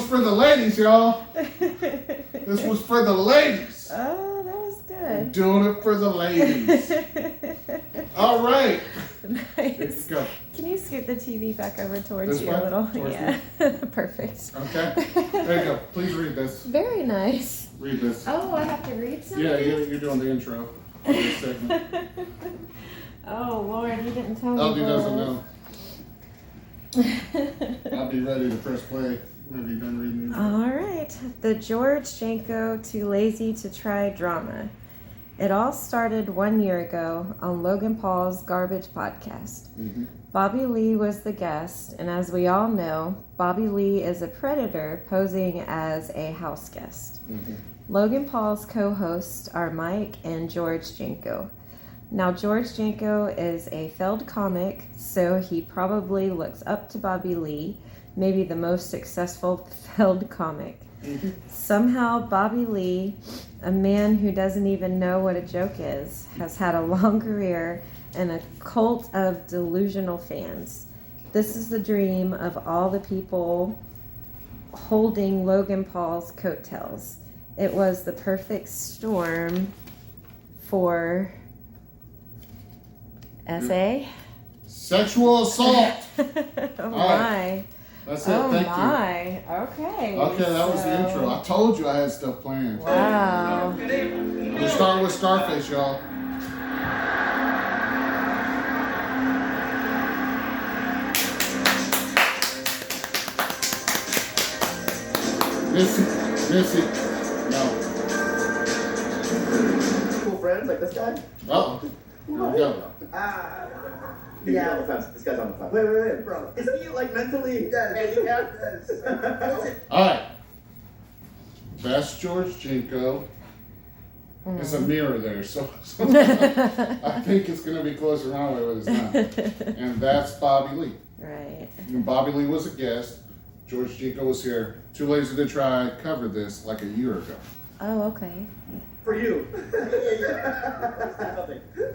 For the ladies, y'all. This was for the ladies. Oh, that was good. We're doing it for the ladies. All right. Nice. Go. Can you scoot the TV back over towards This you way? a little? Towards Yeah. Perfect. Okay. There you go. Please read this. Very nice. Read this. Oh, I have to read something? Yeah, you're doing the intro for this segment. Oh, Lord, you didn't tell me. LD doesn't know. I'll be ready to press play. Have you done reading? All right. The George Janko Too Lazy to Try drama. It all started 1 year ago on Logan Paul's Garbage podcast. Mm-hmm. Bobby Lee was the guest, and as we all know, Bobby Lee is a predator posing as a house guest. Mm-hmm. Logan Paul's co-hosts are Mike and George Janko. Now, George Janko is a failed comic, so he probably looks up to Bobby Lee, maybe the most successful failed comic. Mm-hmm. Somehow, Bobby Lee, a man who doesn't even know what a joke is, has had a long career and a cult of delusional fans. This is the dream of all the people holding Logan Paul's coattails. It was the perfect storm for SA? Sexual assault. Oh my. That's it. Thank you. Okay. Okay, that was the intro. I told you I had stuff planned. Wow. We're starting with Scarface, y'all. Missy. No. Cool friends like this guy? Uh-oh. Here we go. Yeah, on the fence. This guy's on the fence. Wait, bro. Isn't he like mentally handicapped? All right. That's George Janko. There's a mirror there, so I think it's going to be closer my way, but it's not. And that's Bobby Lee. Right. And Bobby Lee was a guest. George Janko was here. Too Lazy to Try covered this like a year ago. Oh, okay. For you.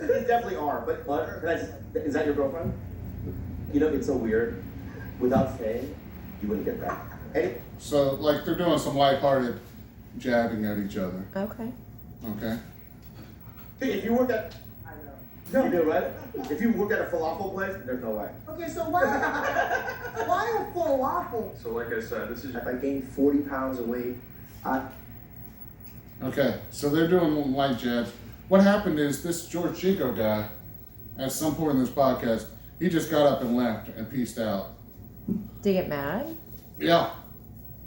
These definitely are. But can I just, is that your girlfriend? You know, it's so weird. Without saying, you wouldn't get that. Hey? So, like, they're doing some lighthearted jabbing at each other. Okay. Okay? Hey, if you work at... I know. You do, right? If you work at a falafel place, there's no way. Okay, so why a falafel? So like I said, this is... I gained 40 pounds of weight. Okay, so they're doing light jabs. What happened is this George Janko guy, at some point in this podcast, he just got up and left and peaced out. Do you get mad? Yeah.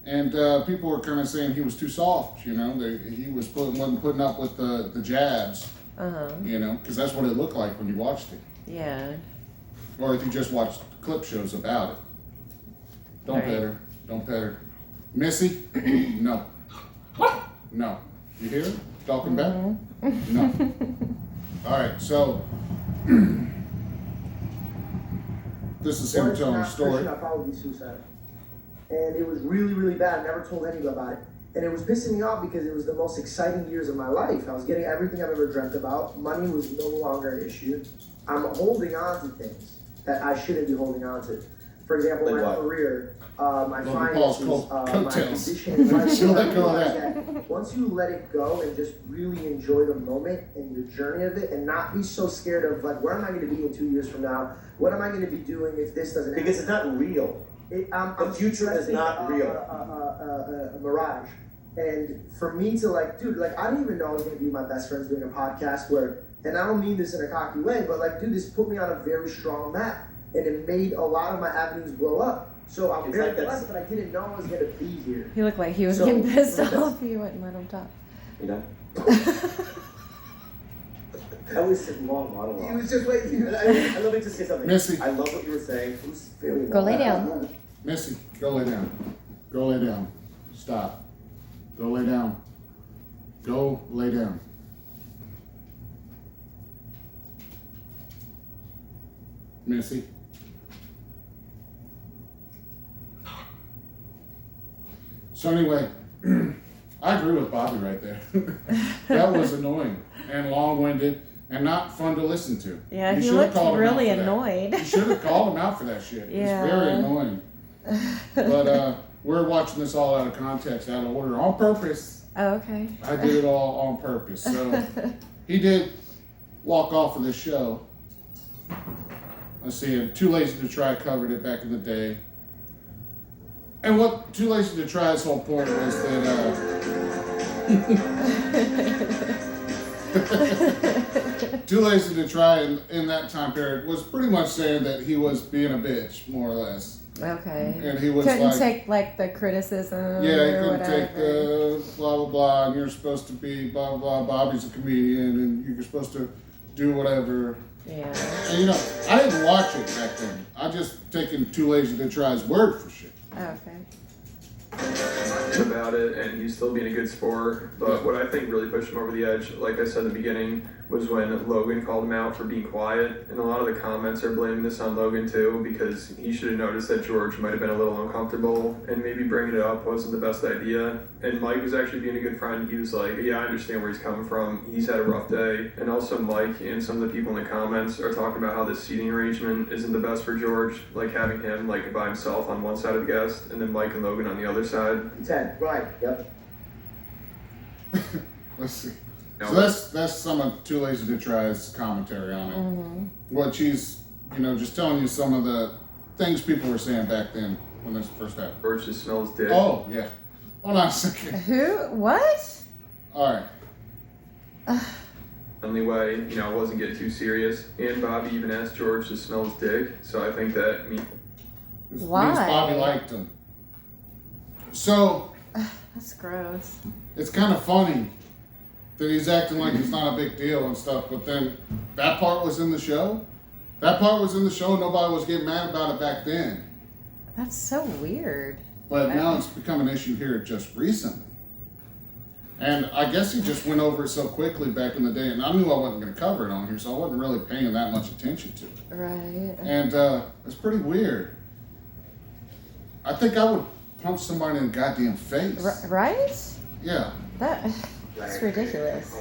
And people were kind of saying he was too soft, you know. He wasn't putting up with the jabs, you know, because that's what it looked like when you watched it. Yeah. Or if you just watched clip shows about it. Don't pet her. Don't pet her. Missy? No. No. You hear her? Talking back? No. All right, so this is him telling a story. I probably be suicidal. And it was really, really bad. I never told anybody about it. And it was pissing me off because it was the most exciting years of my life. I was getting everything I've ever dreamt about. Money was no longer an issue. I'm holding on to things that I shouldn't be holding on to. for example, Like my what? career, my Logan Paul's finances, my coattails. conditioning, life, She'll let go of like that. Once you let it go and just really enjoy the moment and your journey of it, and not be so scared of like, where am I going to be in 2 years from now? What am I going to be doing if this doesn't happen? Because it's not real. The future is not real. A mirage. And for me to like, dude, like I didn't even know I was gonna be my best friends doing a podcast where, and I don't mean this in a cocky way, but like, dude, this put me on a very strong map, and it made a lot of my avenues blow up. So I'm It's very like that's- blessed, but I didn't know I was gonna be here. He looked like he was So, getting pissed that's- off. You wouldn't let him talk. You know? That was a long monologue. He was just waiting. I love it to say something. Missy. I love what you were saying. It was very Go lay long. down. Missy, go lay down. Go lay down. Stop. Go lay down. Go lay down. Missy. So anyway, I agree with Bobby right there. That was annoying and long-winded and not fun to listen to. Yeah, You he should've looked called him out really for that. annoyed. You should have called him out for that shit. Yeah. It's very annoying. But we're watching this all out of context, out of order, on purpose. Oh, okay. I did it all on purpose. So he did walk off of this show. Let's see, and Too Lazy to Try covered it back in the day. And what Too Lazy to Try's whole point was that Too Lazy to Try in that time period was pretty much saying that he was being a bitch, more or less. Okay. And he was couldn't like, take like the criticism. yeah, he or couldn't whatever. take the blah blah blah, and you're supposed to be blah blah blah. Bobby's a comedian, and you're supposed to do whatever. Yeah. And you know, I didn't watch it back then. I just taken Too Lazy to Try's word for shit. Oh, okay. About it, and he's still being a good sport. But what I think really pushed him over the edge, like I said in the beginning, was when Logan called him out for being quiet. And a lot of the comments are blaming this on Logan too, because he should have noticed that George might have been a little uncomfortable, and maybe bringing it up wasn't the best idea. And Mike was actually being a good friend. He was like, yeah, I understand where he's coming from. He's had a rough day. And also Mike and some of the people in the comments are talking about how this seating arrangement isn't the best for George, like having him like by himself on one side of the guest, and then Mike and Logan on the other side. 10, right, yep. Let's see. No, So that's some of Too Lazy to Try's commentary on it. Mm-hmm. What she's, just telling you some of the things people were saying back then when this first happened. George just smells dick. Oh yeah. Hold on a second. Who? What? All right. Only way, it wasn't getting too serious. And Bobby even asked George to smell his dick. So I think that This Why? means Bobby liked him. So That's gross. it's kind of funny that he's acting like it's not a big deal and stuff, but then that part was in the show. That part was in the show. Nobody was getting mad about it back then. That's so weird. But now it's become an issue here just recently. And I guess he just went over it so quickly back in the day, and I knew I wasn't going to cover it on here, so I wasn't really paying that much attention to it. Right. And it's pretty weird. I think I would punch somebody in the goddamn face. Right? Yeah. That's ridiculous.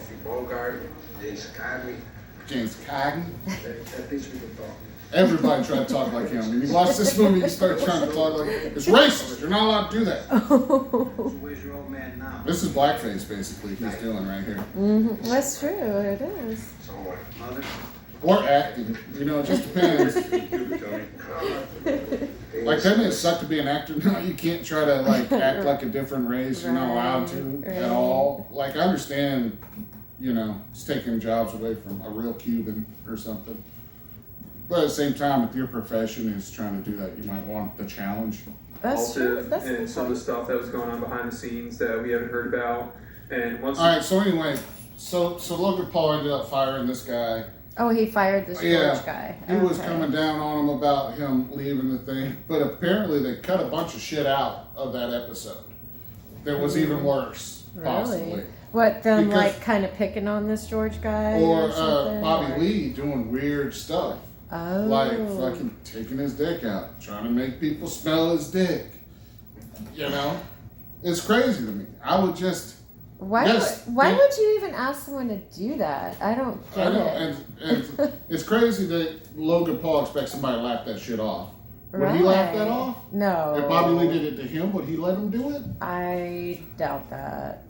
James Corden. That bitch we can talk. Everybody tried to talk like him. When you watch this movie, you start trying to talk like it's racist. You're not allowed to do that. Where's your old man now? This is blackface, basically, he's doing right here. Mm-hmm. That's true. It is. Mother? Or acting. It just depends. Like, doesn't it suck to be an actor now? You can't try to, act like a different race. You're not allowed to at all. Like, I understand, it's taking jobs away from a real Cuban or something. But at the same time, if your profession is trying to do that, you might want the challenge. That's true. Altive That's a and good some of the point. stuff that was going on behind the scenes that we haven't heard about. And once All right, so anyway, so Logan Paul ended up firing this guy. Oh, he fired this George Yeah, guy. He was Okay. coming down on him about him leaving the thing, but apparently they cut a bunch of shit out of that episode. That was even worse, possibly. Really? What, them Because- kind of picking on this George guy? Or something? Bobby Or- Lee doing weird stuff. Oh. Like fucking taking his dick out, trying to make people smell his dick. It's crazy to me. I would just, Why, Yes, why they- would you even ask someone to do that? I don't I get know, it. and it's crazy that Logan Paul expects somebody to laugh that shit off. Would he laugh that off? No. If Bobby Lee did it to him, would he let him do it? I doubt that.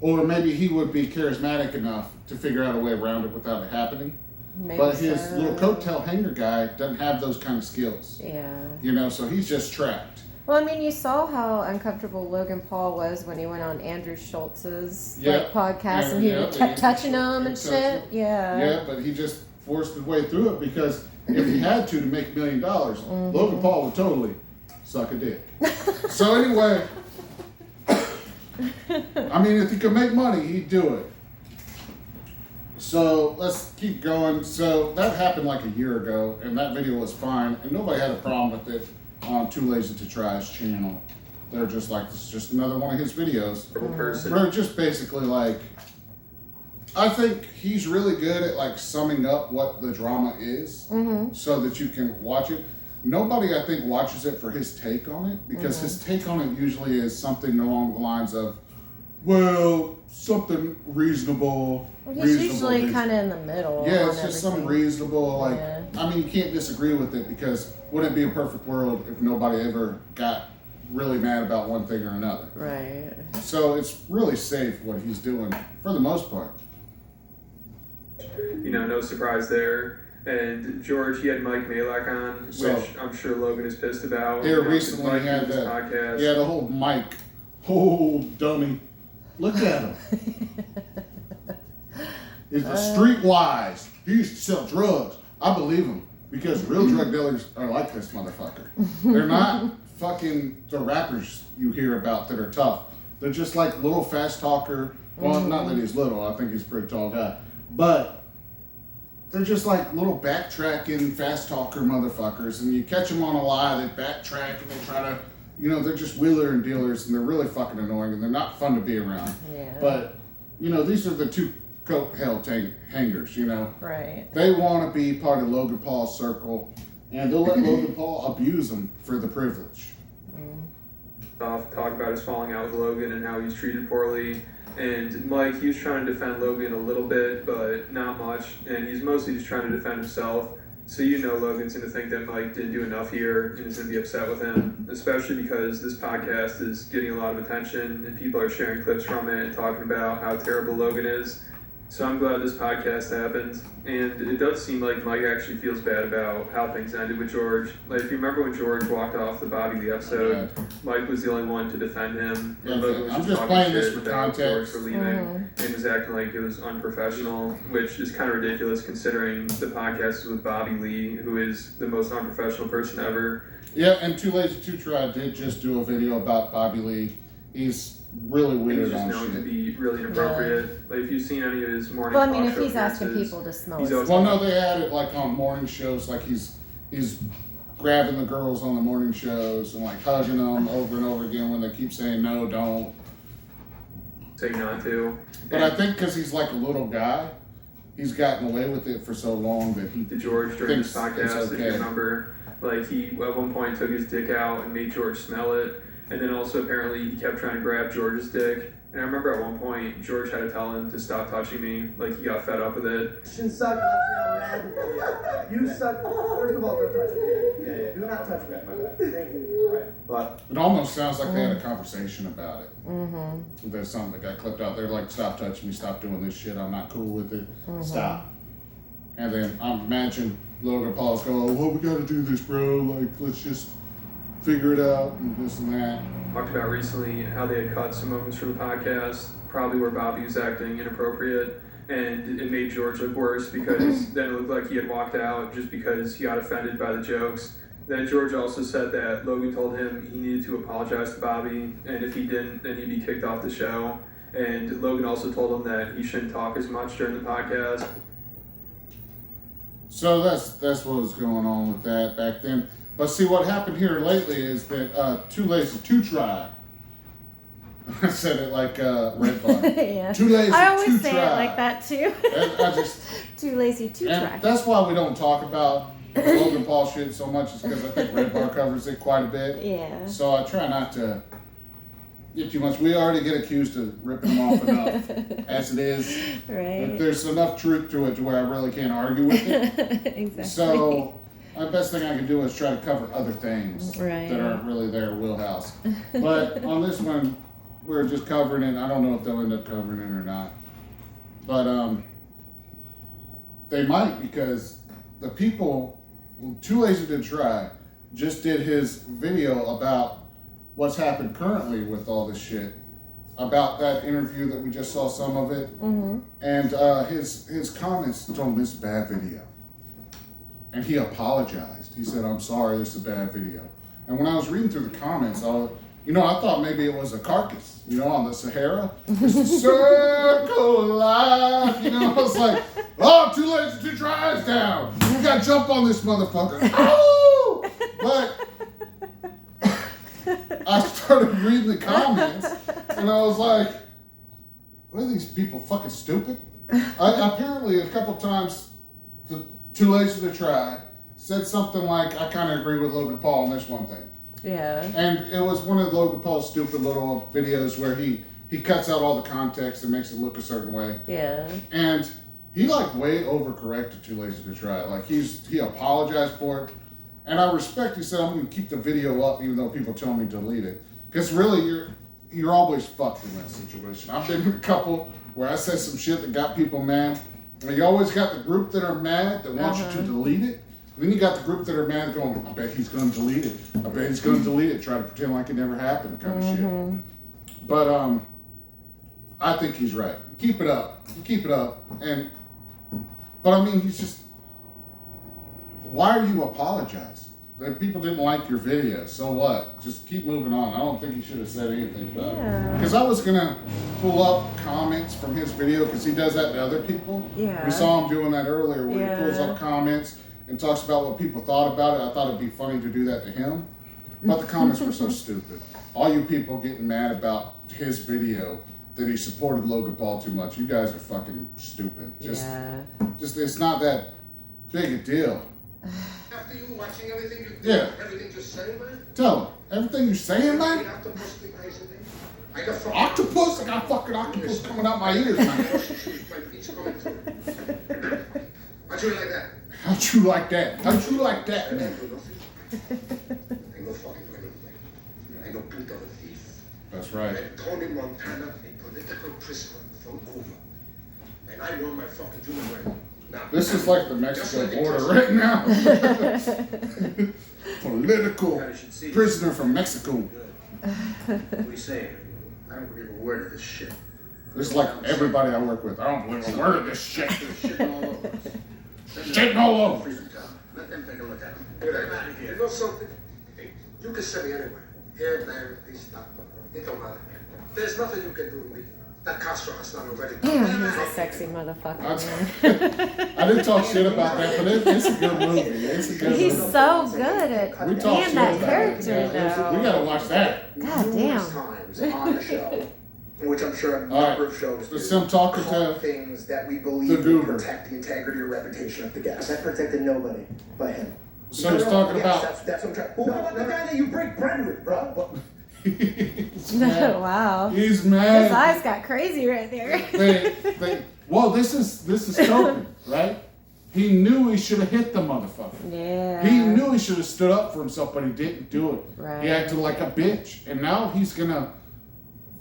Or maybe he would be charismatic enough to figure out a way around it without it happening. Maybe But his so. little coattail hanger guy doesn't have those kind of skills. Yeah. So he's just trapped. Well, I mean, you saw how uncomfortable Logan Paul was when he went on Andrew Schultz's Yeah. podcast and he Yeah, kept touching him and shit. Yeah. Yeah, but he just forced his way through it because if he had to make $1 million, Logan Paul would totally suck a dick. So anyway, I mean, if he could make money, he'd do it. So let's keep going. So that happened like a year ago, and that video was fine, and nobody had a problem with it on Too Lazy to Try's channel. They're just like, this is just another one of his videos. Person. We're just basically like, I think he's really good at like summing up what the drama is so that you can watch it. Nobody, I think, watches it for his take on it because his take on it usually is something along the lines of, well, something reasonable. Well, he's usually kind of in the middle. Yeah, on it's just everything. something reasonable. Like, Yeah. I mean, you can't disagree with it because wouldn't it be a perfect world if nobody ever got really mad about one thing or another? Right. So it's really safe what he's doing for the most part. No surprise there. And George, he had Mike Malak on, So- which I'm sure Logan is pissed about. Here Mike recently did had this that. podcast. Yeah, the whole mic. Oh, dummy. Look at him. He's the street wise. He used to sell drugs. I believe him because real drug dealers are like this motherfucker. They're not fucking the rappers you hear about that are tough. They're just like little fast talker. Well, not that he's little. I think he's a pretty tall guy. But they're just like little backtracking fast talker motherfuckers. And you catch them on a lie, they backtrack and they try to, they're just wheeler and dealers and they're really fucking annoying and they're not fun to be around. Yeah. But, these are the two coat hangers, Right. They want to be part of Logan Paul's circle and they'll let Logan Paul abuse them for the privilege. Talk about his falling out with Logan and how he's treated poorly. And Mike, he was trying to defend Logan a little bit, but not much. And he's mostly just trying to defend himself. So Logan's going to think that Mike didn't do enough here and is going to be upset with him, especially because this podcast is getting a lot of attention and people are sharing clips from it and talking about how terrible Logan is. So I'm glad this podcast happened. And it does seem like Mike actually feels bad about how things ended with George. Like, if you remember when George walked off the Bobby Lee episode, Mike was the only one to defend him. Yeah, And Logan was I'm just talking playing shit this for about George context. for leaving and was acting like it was unprofessional, which is kind of ridiculous considering the podcast is with Bobby Lee, who is the most unprofessional person ever. Yeah, and Too Lazy to Try did just do a video about Bobby Lee. He's really He's weird just on known to shit. be really inappropriate. Like, if you've seen any of his morning Well, I mean, talk if show he's asking appearances, people to smell he's his always- Well, no, they had it like on morning shows, like he's grabbing the girls on the morning shows and like hugging them over and over again when they keep saying no, don't. say not to. But I think because he's like a little guy, he's gotten away with it for so long that he To George during this thinks it's podcast, if you okay. remember, like he at one point took his dick out and made George smell it, and then also apparently he kept trying to grab George's dick. And I remember at one point George had to tell him to stop touching me, like he got fed up with it. Christian suck, left me on red. You suck. First of all, don't touch me. Yeah. Do not touch me. My bad. Thank you. Alright, but It almost sounds like they had a conversation about it. There's something that got clipped out there, like, stop touching me, stop doing this shit, I'm not cool with it, stop. And then I imagine Logan Paul's going, well, we gotta do this, bro, like, let's just figure it out, and this and that. Talked about recently how they had cut some moments from the podcast, probably where Bobby was acting inappropriate, and it made George look worse because then it looked like he had walked out just because he got offended by the jokes. Then George also said that Logan told him he needed to apologize to Bobby, and if he didn't, then he'd be kicked off the show. And Logan also told him that he shouldn't talk as much during the podcast. So that's what was going on with that back then. But see, what happened here lately is that Too Lazy to Try. I said it like Red Bar. Yeah. Too lazy I always to say try. it like that too. And I just, Too lazy to and try. that's why we don't talk about Logan Paul shit so much, is because I think Red Bar covers it quite a bit. Yeah. So I try not to get too much. We already get accused of ripping them off enough as it is. But Right. there's enough truth to it to where I really can't argue with it. Exactly. So the best thing I can do is try to cover other things Right. that aren't really their wheelhouse. But on this one, we're just covering it. I don't know if they'll end up covering it or not. But they might, because the people, Too Lazy to Try, just did his video about what's happened currently with all this shit. About that interview that we just saw some of it. Mm-hmm. And his comments told him this is a bad video. And he apologized. He said, I'm sorry, this is a bad video. And when I was reading through the comments, I thought maybe it was a carcass, on the Sahara. It's a circle of life. I was like, oh, Too Lazy to Try is down. You gotta jump on this motherfucker. Oh! But I started reading the comments, and I was like, what are these people, fucking stupid? Apparently, a couple times, the Too Lazy to Try said something like, I kind of agree with Logan Paul on this one thing. Yeah. And it was one of Logan Paul's stupid little videos where he cuts out all the context and makes it look a certain way. Yeah. And he way overcorrected Too Lazy to Try. Like he apologized for it. And I respect, he said, I'm going to keep the video up even though people tell me to delete it. Because really, you're always fucked in that situation. I've been in a couple where I said some shit that got people mad. And you always got the group that are mad that want you to delete it. And then you got the group that are mad going, I bet he's going to delete it. I bet he's going to delete it. Try to pretend like it never happened kind of shit. But I think he's right. Keep it up. Keep it up. But I mean, he's just, why are you apologizing? The people didn't like your video, so what? Just keep moving on. I don't think he should have said anything about it. Because I was going to pull up comments from his video, because he does that to other people. Yeah. We saw him doing that earlier, where he pulls up comments and talks about what people thought about it. I thought it'd be funny to do that to him. But the comments were so stupid. All you people getting mad about his video that he supported Logan Paul too much, you guys are fucking stupid. Just it's not that big a deal. After you watching everything you do, everything you say, man? Tell him. Everything you saying, man? Octopus? I got fucking octopus coming out my ears, man. How'd you like that? How'd you like that? How'd you like that, man? I know fucking criminal. I know Peter the thief. That's right. And Tony Montana, a political prisoner from Cuba. And I want my fucking human right. Now, this is like the Mexico border right now. Political prisoner from Mexico. What are you saying? I don't believe a word of this shit. This is like everybody I work with. I don't believe a word of this shit. Shitting all over. Shitting all over. Let them take a look at him. Get out of here. You know something? Hey, you can send me anywhere. Here, there, this, that. It don't matter. There's nothing you can do to me. That Castro has done already. Damn, he's a sexy motherfucker. I didn't talk shit about that, but it's a good movie. It's a good He's movie. so good at We talk being shit that about character, it. though. We gotta watch that. God Numerous damn. times on the show, which I'm sure a All right. number of shows Let's do, him talking call to things that we the believe will goober. protect the integrity or reputation of the guest. That protected nobody but him. So he's talking Yes, about. that's what I'm trying. Well, what about the guy that you break bread with, bro? He's mad. Wow. He's His mad. eyes got crazy right there. Well, this is stupid, right? He knew he should have hit the motherfucker. Yeah. He knew he should have stood up for himself, but he didn't do it. Right. He acted like a bitch. And now he's gonna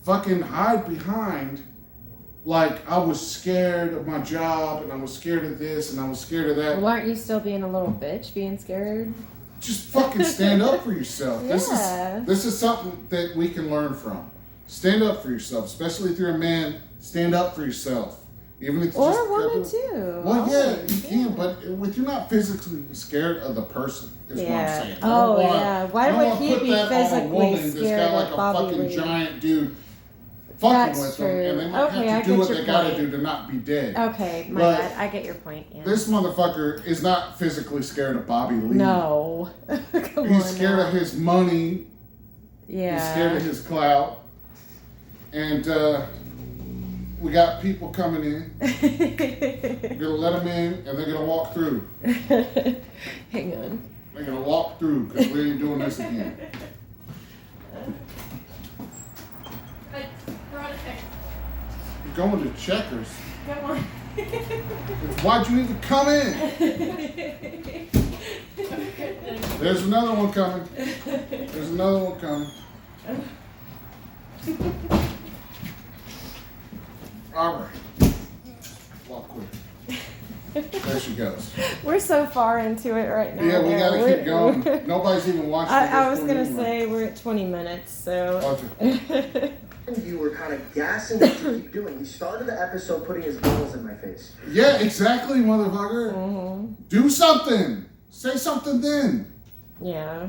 fucking hide behind, like, I was scared of my job, and I was scared of this, and I was scared of that. Well, aren't you still being a little bitch, being scared? Just fucking stand up for yourself. Yeah. This is something that we can learn from. Stand up for yourself, especially if you're a man. Stand up for yourself, even if Or just a woman, too. Well, yeah, you can, but if you're not physically scared of the person, is what I'm saying. I Oh, don't wanna- yeah. Why I don't would wanna he put be that on a physically woman that's scared got like of a Bobby fucking Lee? giant dude fucking That's with them, true. and they might Okay, I have to do get what your they gotta point. do to not be dead. Okay, my But bad. I get your point. Yeah. This motherfucker is not physically scared of Bobby Lee. No. Come He's on scared now. of his money. Yeah. He's scared of his clout. And we got people coming in. We're gonna let them in, and they're gonna walk through. Hang on. They're gonna walk through because we ain't doing this again. You're going to Checkers. Come on. Why'd you even come in? There's another one coming. There's another one coming. All right. Walk quick. There she goes. We're so far into it right now. Yeah, we though. gotta keep going. Nobody's even watching. I was gonna say we're at 20 minutes, so. Okay. You were kind of gassing what you keep doing. He started the episode putting his balls in my face. Yeah, exactly, motherfucker. Mm-hmm. Do something. Say something then. Yeah.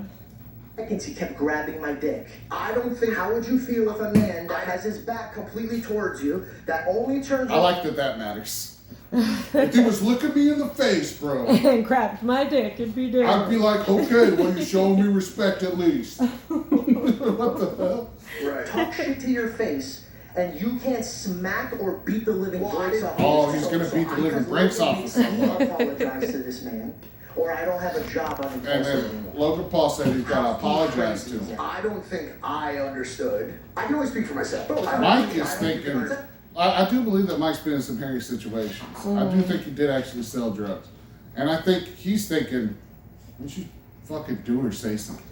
Seconds he kept grabbing my dick. I don't think. How would you feel if a man that has his back completely towards you, that only turns? I like that matters. If he was looking me in the face, bro, And grabbed my dick, it'd be different. I'd be like, okay, well, you're showing me respect at least. What the hell? Right. Talk shit to your face, and you can't smack or beat the living brakes off. Oh, he's gonna beat the living brakes off. I'm gonna apologize to this man, or I don't have a job on And impulsive then anymore. Logan Paul said he's gotta apologize to him. I don't think I understood. I can only speak for myself. Mike is thinking, I do believe that Mike's been in some hairy situations. I do think he did actually sell drugs. And I think he's thinking, why you fucking do or say something?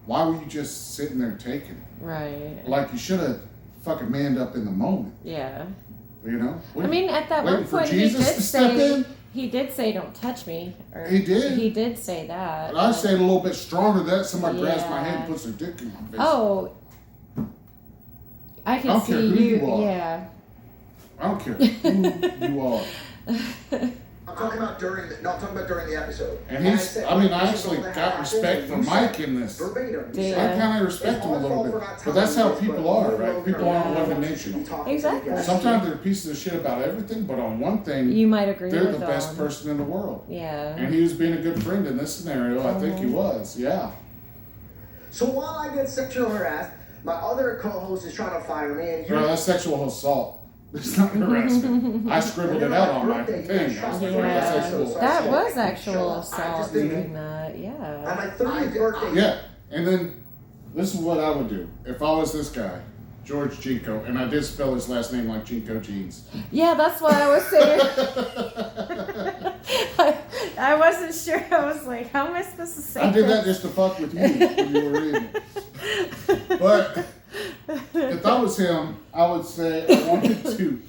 Why were you just sitting there taking it? Right. Like, you should have fucking manned up in the moment, Yeah. you know? I mean, at that one waiting for point, Jesus to step in? he did say, "Don't touch me." Or He did? He did say that. But I say it a little bit stronger than that. Somebody grabs my Yeah. hand and puts their dick in my face. Oh. I can don't see care who you are. Yeah. I don't care who you are. I'm talking about during the episode. And he's, I actually got respect for Mike in this. Verbatim. you Yeah. said, I kind of respect him a little bit. But that's how people are, right? People aren't one-dimensional. Exactly. Sometimes they're pieces of shit about everything, but on one thing, You might agree they're with the best them. person in the world. Yeah. And he was being a good friend in this scenario. I think he was, yeah. So while I get sexually harassed, my other co-host is trying to fire me, and Bro, you're. that's sexual assault. It's not harassment. I scribbled it out on my thing. I was like, Yeah. that's sexual assault. That was Show actual up. I assault just didn't- doing that. On Yeah. my 30th birthday. Yeah, and then this is what I would do if I was this guy, George Jinko, and I did spell his last name like Jinko Jeans. Yeah, that's what I was saying. I wasn't sure. I was like, how am I supposed to say I did this? that just to fuck with you when you were reading it. But if I was him, I would say I wanted to.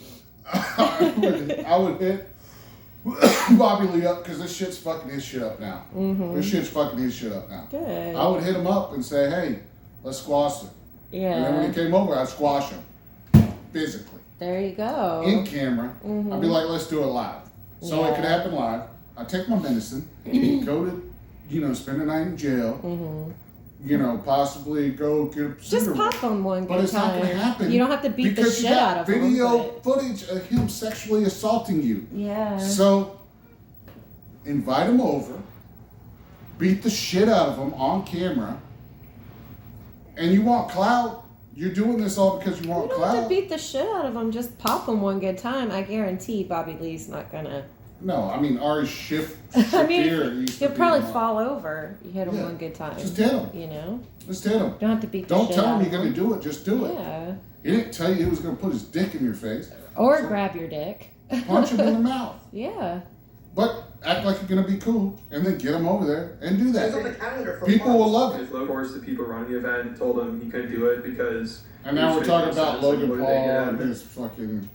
I would hit Bobby Lee up because this shit's fucking his shit up now. This shit's fucking his shit up now. Good. I would hit him up and say, hey, let's squash it. And then when Yeah. he came over, I'd squash him physically. There you go. In camera, I'd be like, let's do it live. So it could Yeah. happen live. I'd take my medicine, go to, spend the night in jail, possibly go get a Just cigarette. pop on one But good it's not time. going to happen. You don't have to beat the because shit you out got of him. video but- footage of him sexually assaulting you. Yeah. So invite him over, beat the shit out of him on camera, and you want clout. You're doing this all because you You want don't have to clout. beat the shit out of him. Just pop him one good time. I guarantee Bobby Lee's not gonna. No, I mean Ari Schiff. I mean, Shafir used to he'll beat probably him up. fall over. You hit him Yeah. one good time. Just hit him. You know, Just hit him. don't have to beat the Don't shit tell out him of you're going to do it. Just do it. Yeah. He didn't tell you he was going to put his dick in your face. Or grab your dick. Punch him in the mouth. Yeah. But act like you're going to be cool and then get him over there and do It's on the that. calendar for People months. will love it. Of course, the people running the event told him he couldn't do it because. And now we're talking about Logan What did Paul they get out and of it? his fucking.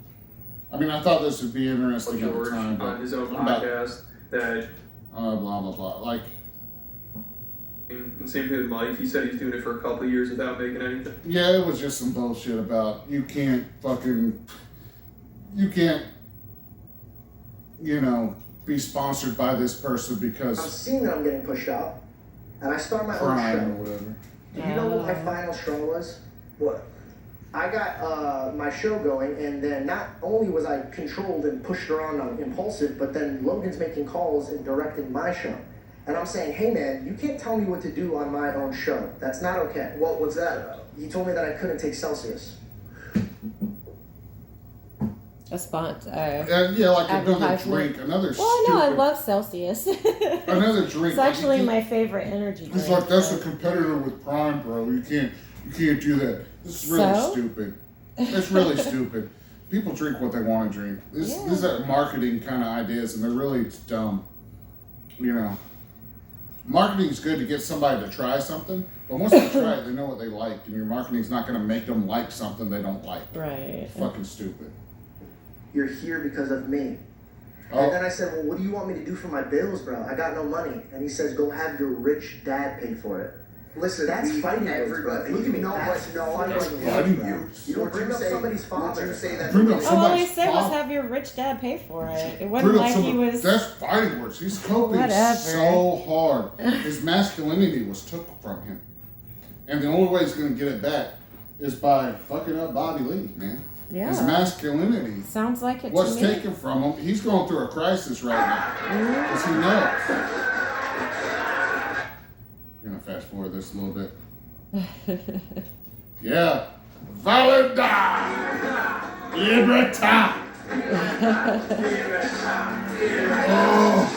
I mean, I thought this would be interesting at the George time, but on his own I'm not- podcast that. blah blah blah. Like, And same thing with Mike. He said he's doing it for a couple of years without making anything. yeah, it was just some bullshit about you can't, be sponsored by this person I'm because seeing that I'm getting pushed out, and I start my own crime or show. whatever. Do you know what my final straw was? What? I got my show going, and then not only was I controlled and pushed around on impulsive, but then Logan's making calls and directing my show. And I'm saying, hey man, you can't tell me what to do on my own show. That's not okay. What was that about? He told me that I couldn't take Celsius. A spot. Yeah, like another Advertisement. drink, another Well, no, I stupid, love Celsius. it's another drink. Like, actually you my favorite energy drink. It's like that's a so- competitor with Prime, bro. You can't do that. This is really So? stupid. It's really stupid. People drink what they want to drink. These are marketing kind of ideas, and they're really dumb. marketing's good to get somebody to try something, but once they try it, they know what they like, and your marketing's not going to make them like something they don't like. Right. Fucking stupid. You're here because of me. Oh. And then I said, well, what do you want me to do for my bills, bro? I got no money. And he says, go have your rich dad pay for it. Listen, that's fighting words, bro. Look at me. That's Fighting words. You don't bring up somebody's father. say that? Bring up Oh, all he somebody's said was father. have your rich dad pay for it. It Bring wasn't up like he somebody- was. That's fighting words. He's coping Whatever. so hard. His masculinity was took from him. And the only way he's going to get it back is by fucking up Bobby Lee, man. Yeah. His masculinity Sounds like it was to me. taken from him. He's going through a crisis right now. Because he knows. I'm going to fast forward this a little bit. Yeah. Valida! Libertad! Oh.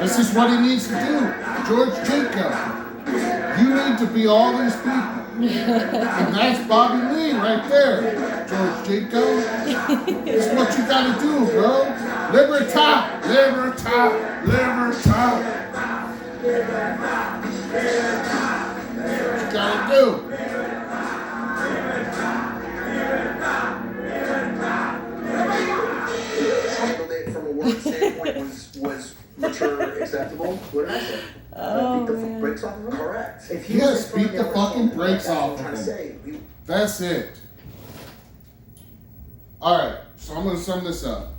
This is what he needs to do. George Jacob. You need to be all these people. And that's Bobby Lee right there. George Jacob. It's what you gotta do, bro. Libertad! Libertad! Libertad! What you gotta do. Handled it from a work standpoint was mature, acceptable. What did I say? Oh, beat the man. brakes off of him? Correct. If Yes, was in front beat of the me, fucking that's brakes what off I'm trying of to him. say. That's it. Alright, so I'm gonna sum this up.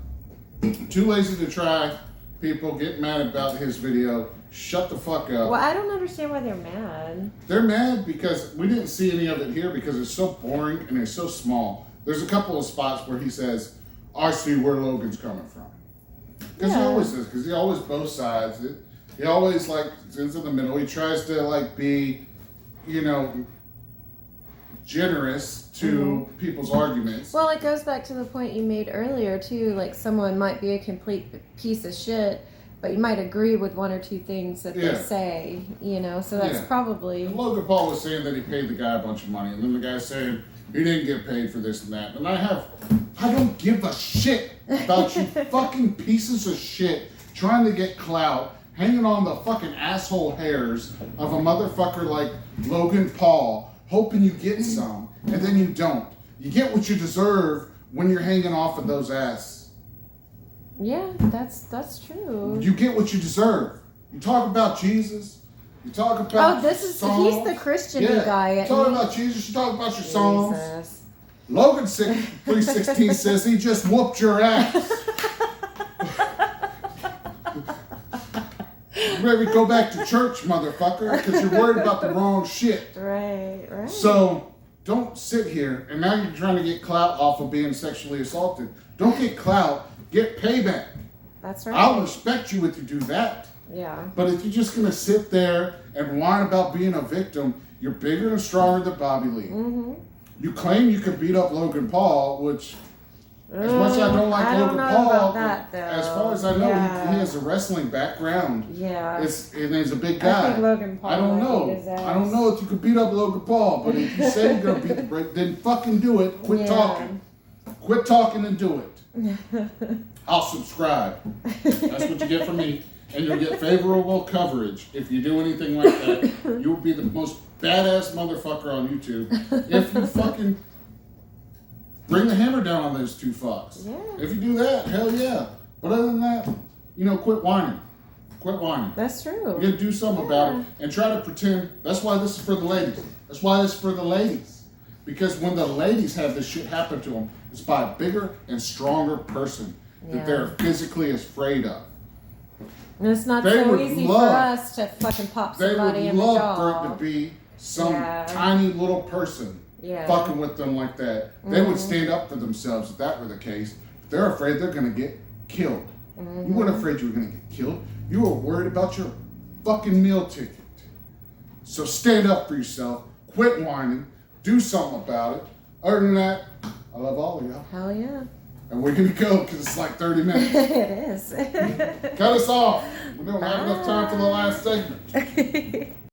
Too lazy to try. People get mad about his video. Shut the fuck up. Well, I don't understand why they're mad. They're mad because we didn't see any of it here because it's so boring and it's so small. There's a couple of spots where he says, I see where Logan's coming from. Because he Yeah. always says, because he always both sides. He always like sits in the middle. He tries to like be, you know, generous to people's arguments. Well, it goes back to the point you made earlier, too. Like, someone might be a complete piece of shit, but you might agree with one or two things that Yeah. they say, you know? So that's Yeah. probably. And Logan Paul was saying that he paid the guy a bunch of money, and then the guy's saying he didn't get paid for this and that. And I don't give a shit about you fucking pieces of shit trying to get clout, hanging on the fucking asshole hairs of a motherfucker like Logan Paul, hoping you get some, and then you don't. You get what you deserve when you're hanging off of those ass. Yeah, that's true. You get what you deserve. You talk about Jesus. You talk about Oh, this is songs. he's the Christian Yeah, guy. you talk about Jesus. You talk about your songs. Jesus. Logan 316 says he just whooped your ass. Maybe go back to church, motherfucker, because you're worried about the wrong shit. Right. So don't sit here and now you're trying to get clout off of being sexually assaulted. Don't get clout, get payback. That's right. I'll respect you if you do that. Yeah. But if you're just gonna sit there and whine about being a victim, you're bigger and stronger than Bobby Lee. Mm-hmm. You claim you could beat up Logan Paul, which, as much as I don't like I don't Logan know Paul, about that, though. as far as I know, Yeah. he has a wrestling background. Yeah. And he's a big I guy. think Logan Paul I don't might know. beat his ass. I don't know if you could beat up Logan Paul, but if you say you're gonna beat the break, then fucking do it. Quit Yeah. talking. Quit talking and do it. I'll subscribe. That's what you get from me. And you'll get favorable coverage if you do anything like that. You'll be the most badass motherfucker on YouTube if you fucking bring the hammer down on those two fucks. Yeah. If you do that, hell yeah. But other than that, quit whining. Quit whining. That's true. You gotta do something about it and try to pretend. That's why this is for the ladies. That's why this is for the ladies. Because when the ladies have this shit happen to them, it's by a bigger and stronger person Yeah. that they're physically afraid of. And it's not They so would easy love- for us to fucking pop They somebody would in the love jaw. for it to be some Yeah. tiny little person Yeah. fucking with them like that. They would stand up for themselves if that were the case. They're afraid they're gonna get killed. You weren't afraid you were gonna get killed. You were worried about your fucking meal ticket. So stand up for yourself. Quit whining. Do something about it. Other than that, I love all of y'all. Hell yeah. And we're gonna go because it's like 30 minutes. It is. Cut us off. We don't have enough time for the last segment.